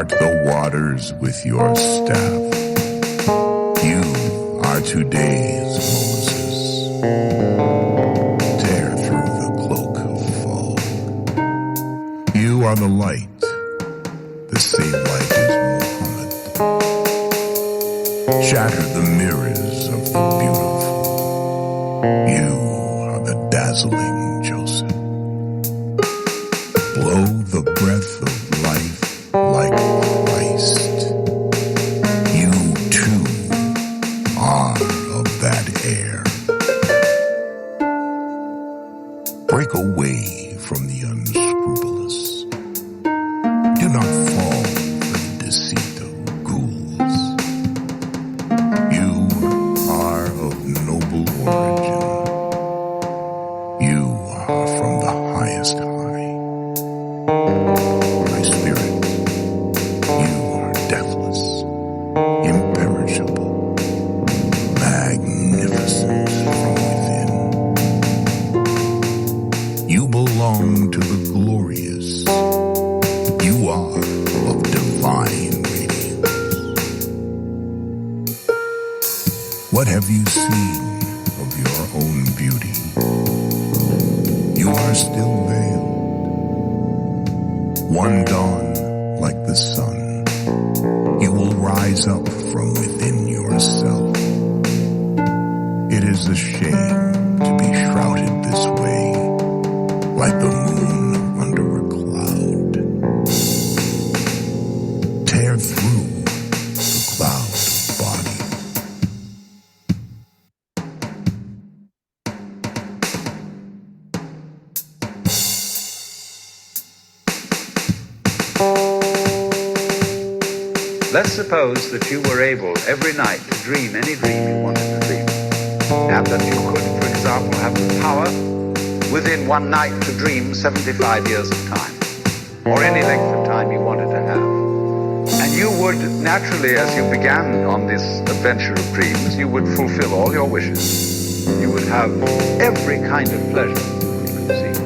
part the waters with your staff. You are today's Moses. Tear through the cloak of fog. You are the light. The same light as Muhammad. Shatter the mirrors of the beautiful. You are the dazzling Joseph. Blow the breath of life like Christ. You too are of that air. Break away from the unscrupulous. Do not fall for the deceit of ghouls. You are of noble origin. You are from the highest high. My spirit, you are deathless, imperishable, magnificent from within. You belong to the glorious. You are of divine radiance. What have you seen of your own beauty? You are still veiled. One dawn, like the sun, you will rise up from within yourself. It is a shame to be shrouded this way, like the moon under a cloud. Tear through the cloud body. Let's suppose that you were able every night to dream any dream you wanted to dream, and that you could, for example, have the power within one night to dream 75 years of time, or any length of time you wanted to have. And you would naturally, as you began on this adventure of dreams, you would fulfill all your wishes. You would have every kind of pleasure you could conceive.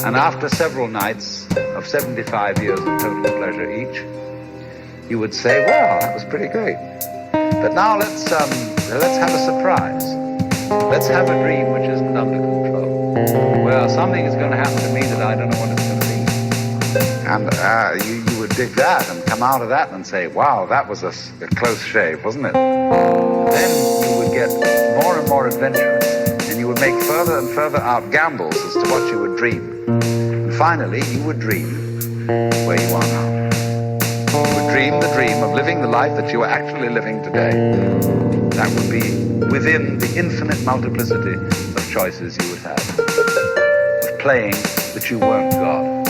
And after several nights of 75 years of total pleasure each, you would say, well, that was pretty great. But now let's have a surprise. Let's have a dream which isn't under control. Well, something is going to happen to me that I don't know what it's going to be. And you would dig that and come out of that and say, wow, that was a close shave, wasn't it? Then you would get more and more adventurous, and you would make further and further out gambles as to what you would dream. And finally, you would dream where you are now. You would dream the dream of living the life that you are actually living today. That would be within the infinite multiplicity of choices you would have. Of playing that you weren't God.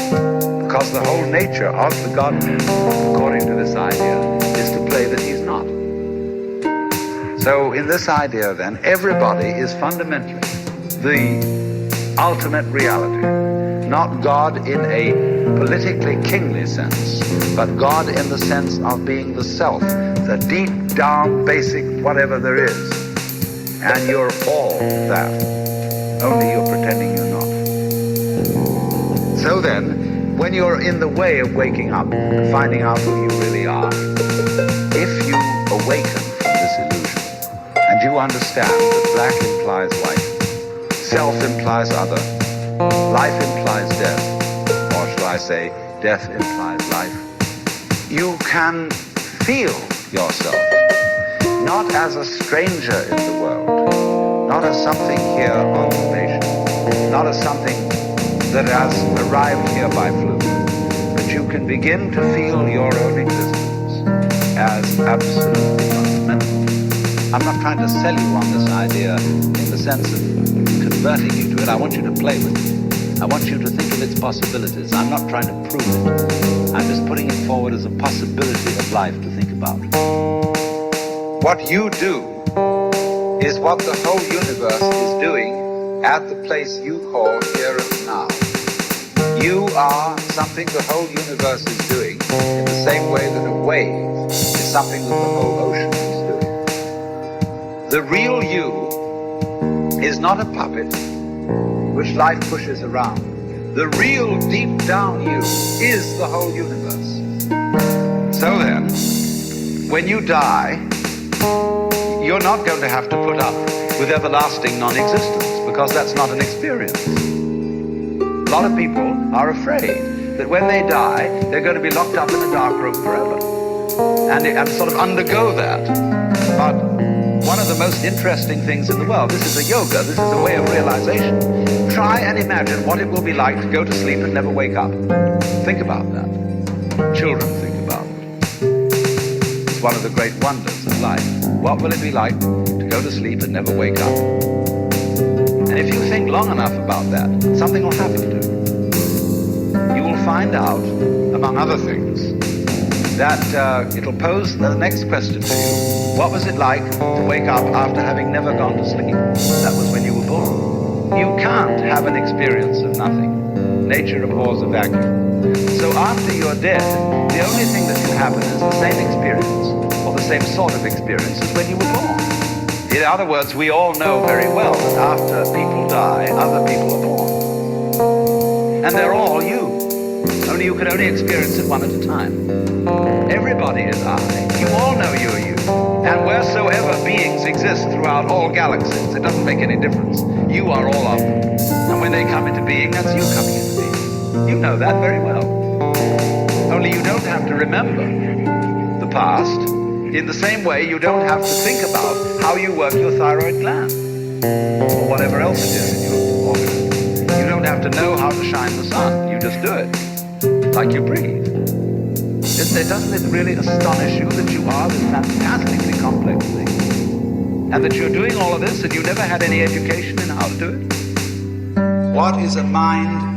Because the whole nature of the Godman, according to this idea, is to play that he's not. So in this idea then, everybody is fundamentally the ultimate reality. Not God in a politically kingly sense, but God in the sense of being the self, the deep down basic whatever there is. And you're all that, only you're pretending you're not. So then, when you're in the way of waking up and finding out who you really are, if you awaken from this illusion, and you understand that black implies white, self implies other, life implies death, or shall I say, death implies life, you can feel yourself not as a stranger in the world, not as something here on probation, not as something that has arrived here by fluke, but you can begin to feel your own existence as absolutely fundamental. I'm not trying to sell you on this idea in the sense of converting you to it. I want you to play with it. I want you to think of its possibilities. I'm not trying to prove it. I'm just putting it forward as a possibility of life to think about. What you do is what the whole universe is doing at the place you call here and now. You are something the whole universe is doing in the same way that a wave is something that the whole ocean is doing. The real you is not a puppet which life pushes around. The real deep down you is the whole universe. So then, when you die, you're not going to have to put up with everlasting non-existence, because that's not an experience. A lot of people are afraid that when they die, they're going to be locked up in a dark room forever and sort of undergo that. But one of the most interesting things in the world, this is a yoga, this is a way of realization. Try and imagine what it will be like to go to sleep and never wake up. Think about that. Children, think about it. It's one of the great wonders of life. What will it be like to go to sleep and never wake up? And if you think long enough about that, something will happen to you. You will find out, among other things, that it'll pose the next question to you. What was it like to wake up after having never gone to sleep? That was when you were born. You can't have an experience of nothing. Nature abhors a vacuum. So after you're dead, the only thing that can happen is the same experience, or the same sort of experience as when you were born. In other words, we all know very well that after people die, other people are born. And they're all you. Only you can only experience it one at a time. Everybody is I. You all know you're you. And wheresoever beings exist throughout all galaxies, it doesn't make any difference. You are all of them. And when they come into being, that's you coming into being. You know that very well. Only you don't have to remember the past. In the same way, you don't have to think about how you work your thyroid gland or whatever else it is in your organism. You don't have to know how to shine the sun. You just do it, like you breathe. Doesn't it really astonish you that you are this fantastically complex thing? And that you're doing all of this and you never had any education in how to do it? What is a mind